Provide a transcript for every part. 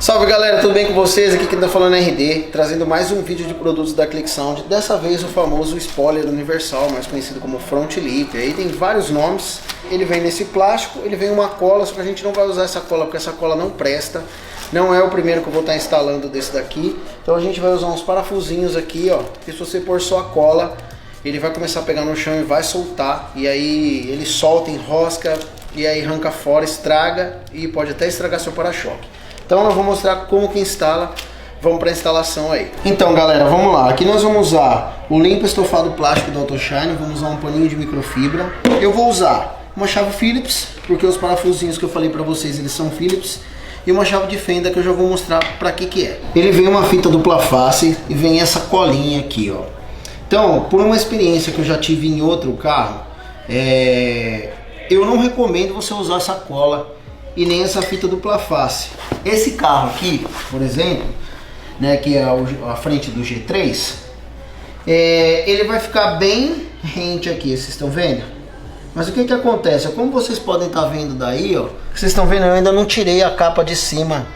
Salve galera, tudo bem com vocês? Aqui quem tá falando é RD, trazendo mais um vídeo de produtos da ClickSound. Dessa vez o famoso spoiler universal, mais conhecido como front lip. Aí tem vários nomes. Ele vem nesse plástico, ele vem uma cola, só que a gente não vai usar essa cola porque essa cola não presta. Não é o primeiro que eu vou estar instalando desse daqui. Então a gente vai usar uns parafusinhos aqui, ó. Que se você pôr só a cola, ele vai começar a pegar no chão e vai soltar. E aí ele solta, enrosca, e aí arranca fora, estraga e pode até estragar seu para-choque. Então eu vou mostrar como que instala. Vamos para a instalação aí. Então galera, vamos lá. Aqui nós vamos usar o limpa estofado plástico da AutoShine. Vamos usar um paninho de microfibra. Eu vou usar uma chave Phillips, porque os parafusinhos que eu falei para vocês, eles são Phillips. E uma chave de fenda que eu já vou mostrar para que é. Ele vem uma fita dupla face e vem essa colinha aqui, ó. Então, por uma experiência que eu já tive em outro carro, eu não recomendo você usar essa cola e nem essa fita dupla face. Esse carro aqui, por exemplo, né, que é a frente do G3, ele vai ficar bem rente aqui, vocês estão vendo? Mas o que que acontece? Como vocês podem estar vendo daí, ó, vocês estão vendo, eu ainda não tirei a capa de cima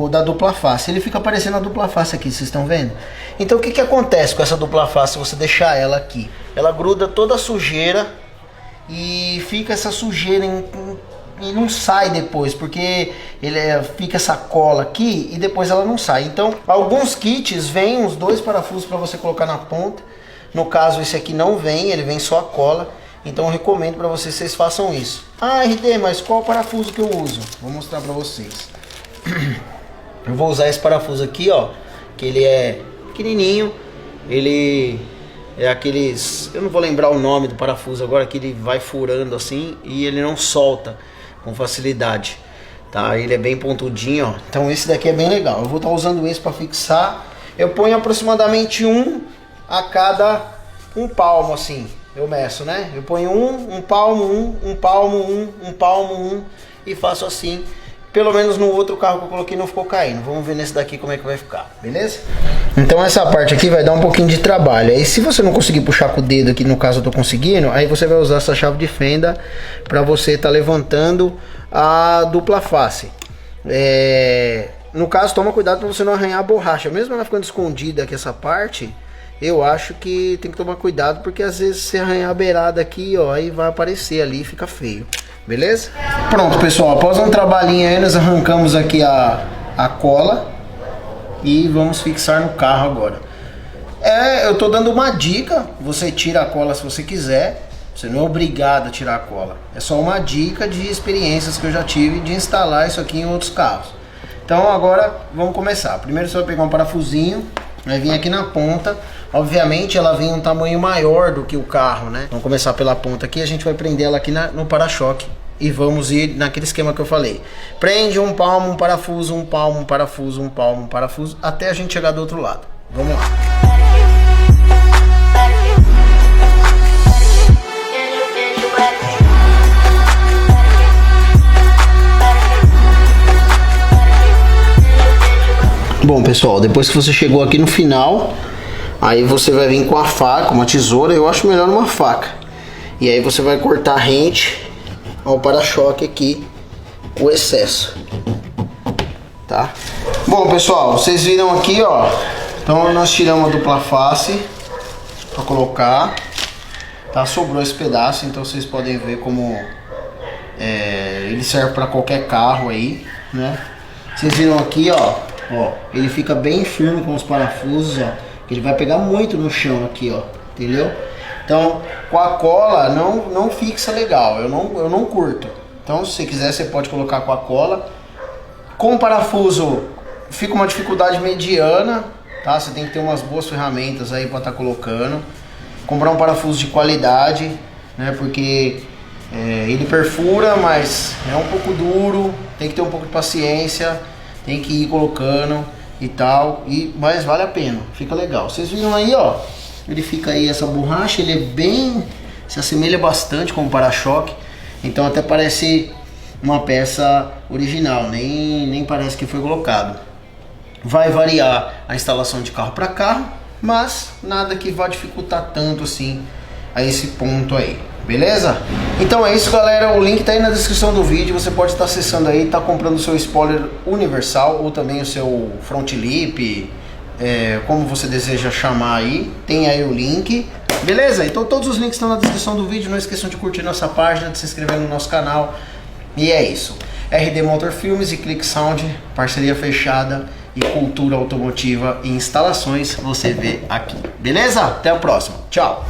da dupla face. Ele fica parecendo a dupla face aqui, vocês estão vendo? Então o que que acontece com essa dupla face se você deixar ela aqui? Ela gruda toda a sujeira e fica essa sujeira e não sai depois, porque fica essa cola aqui e depois ela não sai. Então alguns kits vêm uns 2 parafusos para você colocar na ponta. No caso esse aqui não vem, ele vem só a cola. Então eu recomendo para vocês façam isso. Ah, RD, mas qual parafuso que eu uso? Vou mostrar para vocês. Eu vou usar esse parafuso aqui, ó, que ele é pequenininho. Ele é aqueles, eu não vou lembrar o nome do parafuso agora, que ele vai furando assim e ele não solta com facilidade, tá? Ele é bem pontudinho, ó. Então esse daqui é bem legal. Eu vou estar usando esse para fixar. Eu ponho aproximadamente um a cada um palmo assim. Eu meço, né? Eu ponho um palmo, um palmo, um palmo, e faço assim. Pelo menos no outro carro que eu coloquei não ficou caindo. Vamos ver nesse daqui como é que vai ficar, beleza? Então essa parte aqui vai dar um pouquinho de trabalho. Aí se você não conseguir puxar com o dedo, aqui no caso eu tô conseguindo, aí você vai usar essa chave de fenda para você estar levantando a dupla face. No caso, toma cuidado para você não arranhar a borracha. Mesmo ela ficando escondida aqui essa parte, eu acho que tem que tomar cuidado, porque às vezes se arranhar a beirada aqui, ó, aí vai aparecer ali e fica feio. Beleza? Pronto, pessoal, após um trabalhinho aí, nós arrancamos aqui a cola e vamos fixar no carro agora. Eu tô dando uma dica, você tira a cola se você quiser, você não é obrigado a tirar a cola. É só uma dica de experiências que eu já tive de instalar isso aqui em outros carros. Então agora vamos começar. Primeiro você vai pegar um parafusinho, vai vir aqui na ponta. Obviamente ela vem um tamanho maior do que o carro, né? Vamos começar pela ponta aqui, a gente vai prender ela aqui no para-choque. E vamos ir naquele esquema que eu falei. Prende um palmo, um parafuso, um palmo, um parafuso, um palmo, um parafuso, até a gente chegar do outro lado. Vamos lá. Bom, pessoal, depois que você chegou aqui no final, aí você vai vir com a faca, uma tesoura, eu acho melhor uma faca. E aí você vai cortar rente ao para-choque aqui, o excesso, tá? Bom, pessoal, vocês viram aqui, ó. Então nós tiramos a dupla face para colocar, tá? Sobrou esse pedaço, então vocês podem ver como ele serve para qualquer carro aí, né? Vocês viram aqui, ó, ele fica bem firme com os parafusos, ó. Ele vai pegar muito no chão aqui, ó, entendeu? Então, com a cola não fixa legal, eu não curto. Então, se você quiser, você pode colocar com a cola. Com o parafuso, fica uma dificuldade mediana, tá? Você tem que ter umas boas ferramentas aí para estar colocando. Comprar um parafuso de qualidade, né? Porque ele perfura, mas é um pouco duro, tem que ter um pouco de paciência, tem que ir colocando e tal, mas vale a pena, fica legal. Vocês viram aí, ó, ele fica aí, essa borracha, ele é bem, se assemelha bastante com o para-choque, então até parece uma peça original, nem parece que foi colocado. Vai variar a instalação de carro para carro, mas nada que vá dificultar tanto assim a esse ponto aí, beleza? Então é isso, galera, o link tá aí na descrição do vídeo, você pode estar acessando aí, tá comprando o seu spoiler universal ou também o seu front lip, como você deseja chamar aí, tem aí o link. Beleza? Então todos os links estão na descrição do vídeo, não esqueçam de curtir nossa página, de se inscrever no nosso canal. E é isso. RD Motor Filmes e Click Sound, parceria fechada e cultura automotiva e instalações, você vê aqui. Beleza? Até o próximo. Tchau!